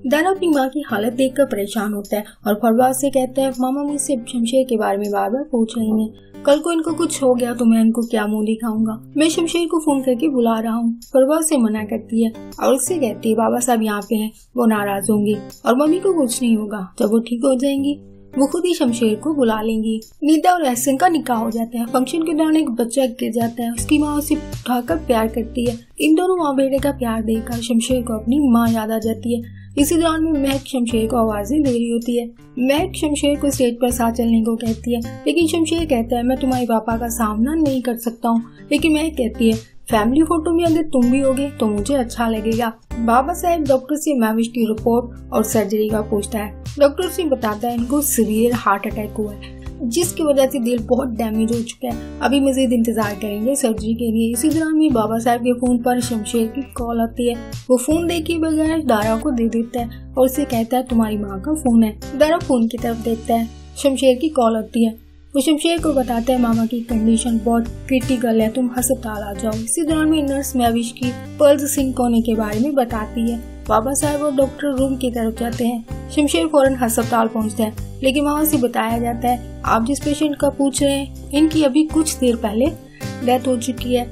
दारा अपनी माँ की हालत देखकर परेशान होता है और फरवाद से कहता है मामा मुझसे शमशेर के बारे में बार बार पूछ रही हैं। कल को इनको कुछ हो गया तो मैं इनको क्या मुंह दिखाऊंगा। मैं शमशेर को फोन करके बुला रहा हूँ। फरवाद से मना करती है और उससे कहती है बाबा साहब यहाँ पे हैं, वो नाराज होंगे और मम्मी को कुछ नहीं होगा। जब वो ठीक हो जाएंगी वो खुद ही शमशेर को बुला लेंगी। निदा और एहसन का निकाह हो जाता है। फंक्शन के दौरान एक बच्चा गिर जाता है। उसकी माँ उसे उठाकर प्यार करती है। इन दोनों माँ बेटे का प्यार देखकर शमशेर को अपनी माँ याद आ जाती है। इसी दौरान में महक शमशेर को आवाजें दे रही होती है। महक शमशेर को स्टेज पर साथ चलने को कहती है, लेकिन शमशेर कहता है मैं तुम्हारे पापा का सामना नहीं कर सकता हूँ। लेकिन महक कहती है फैमिली फोटो में अगर तुम भी होगे तो मुझे अच्छा लगेगा। बाबा साहब डॉक्टर से महविश की रिपोर्ट और सर्जरी का पूछता है। डॉक्टर से बताता है इनको सीवियर हार्ट अटैक हुआ है, जिसकी वजह से दिल बहुत डैमेज हो चुका है। अभी मजीद इंतजार करेंगे सर्जरी के लिए। इसी दौरान में बाबा साहब के फोन पर शमशेर की कॉल आती है। वो फोन देखे बगैर दारा को दे देता है और उसे कहता है तुम्हारी माँ का फोन है। दारा फोन की तरफ देखता है। शमशेर की कॉल आती है। वो शमशेर को बताता है मामा की कंडीशन बहुत क्रिटिकल है, तुम अस्पताल आ जाओ। इसी दौरान में नर्स महविश की पल्स सिंक होने के बारे में बताती है। बाबा साहब और डॉक्टर रूम की तरफ जाते हैं। शमशेर फौरन अस्पताल पहुंचता है, लेकिन वहाँ से बताया जाता है आप जिस पेशेंट का पूछ रहे हैं इनकी अभी कुछ देर पहले डेथ हो चुकी है।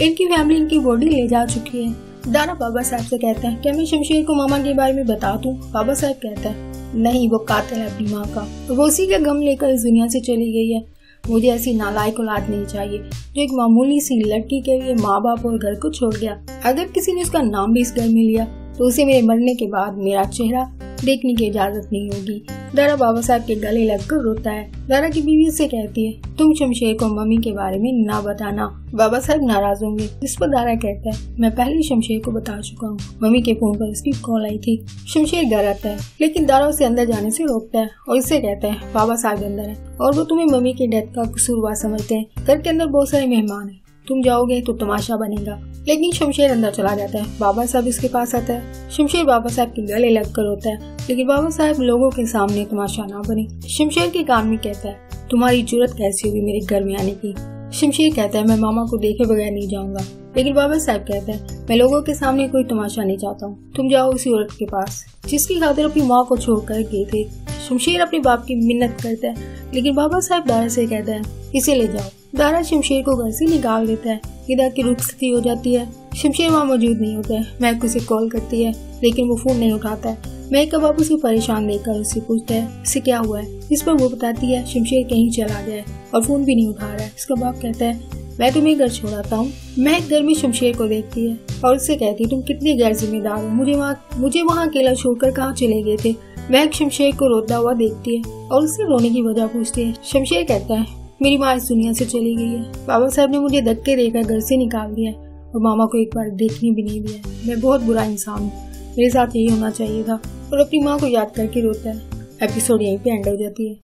इनकी फैमिली इनकी बॉडी ले जा चुकी है। दारा बाबा साहब से कहता है क्या मैं शमशेर को मामा के बारे में बता दूं? बाबा साहब कहता है नहीं, वो कातिल है अपनी माँ का। वो उसी का गम लेकर इस दुनिया से चली गई है। मुझे ऐसी नालायक औलाद नहीं चाहिए जो एक मामूली सी लड़की के लिए माँ बाप और घर को छोड़ गया। अगर किसी ने उसका नाम भी इस घर में लिया तो उसे मेरे मरने के बाद मेरा चेहरा देखने की इजाजत नहीं होगी। दारा बाबा साहब के गले लगकर रोता है। दारा की बीवी से कहती है तुम शमशेर को मम्मी के बारे में ना बताना, बाबा साहब नाराज होंगे। इस पर दारा कहता है मैं पहले ही शमशेर को बता चुका हूँ, मम्मी के फोन पर उसकी कॉल आई थी। शमशेर घर आता है, लेकिन दारा उसे अंदर जाने से रोकता है और इससे कहता है बाबा साहब अंदर है और वो तुम्हें मम्मी की डेथ का कसूरवार समझते हैं। घर के अंदर बहुत सारे मेहमान है, तुम जाओगे तो तमाशा बनेगा। लेकिन शमशेर अंदर चला जाता है। बाबा साहब इसके पास आता है। शमशेर बाबा साहब के गले लगकर रोता है, लेकिन बाबा साहब लोगों के सामने तमाशा ना बने। शमशेर के कान में कहता है तुम्हारी जुर्रत कैसी होगी मेरे घर में आने की। शमशेर कहता है मैं मामा को देखे बगैर नहीं जाऊंगा। लेकिन बाबा साहब कहता है मैं लोगों के सामने कोई तमाशा नहीं चाहता हूँ, तुम जाओ उसी औरत के पास जिसकी खातिर अपनी माँ को छोड़कर गए थे। शमशेर अपने बाप की मिन्नत करता है, लेकिन बाबा साहब दारा से कहता है इसे ले जाओ। दारा शमशेर को घर से निकाल देता है। निदा की रुखसती हो जाती है। शमशेर वहाँ मौजूद नहीं होता है। महक उसे कॉल करती है, लेकिन वो फोन नहीं उठाता है। महक का बाप उसे परेशान देखकर उससे पूछता है इससे क्या हुआ है। इस पर वो बताती है शमशेर कहीं चला गया है और फोन भी नहीं उठा रहा है। इसका बाप कहता है मैं तुम्हें घर छोड़ाता हूँ। महक घर में शमशेर को देखती है और उससे कहती है तुम कितनी गैर जिम्मेदार हो, मुझे वहाँ अकेला छोड़कर कहाँ चले गए थे। महक शमशेर को रोता हुआ देखती है और उससे रोने की वजह पूछती है। शमशेर कहता है मेरी माँ इस दुनिया से चली गई है, बाबा साहब ने मुझे धक्के देकर घर से निकाल दिया और मामा को एक बार देखने भी नहीं दिया। मैं बहुत बुरा इंसान हूँ, मेरे साथ यही होना चाहिए था। और अपनी माँ को याद करके रोता है। एपिसोड यहीं पे एंड हो जाती है।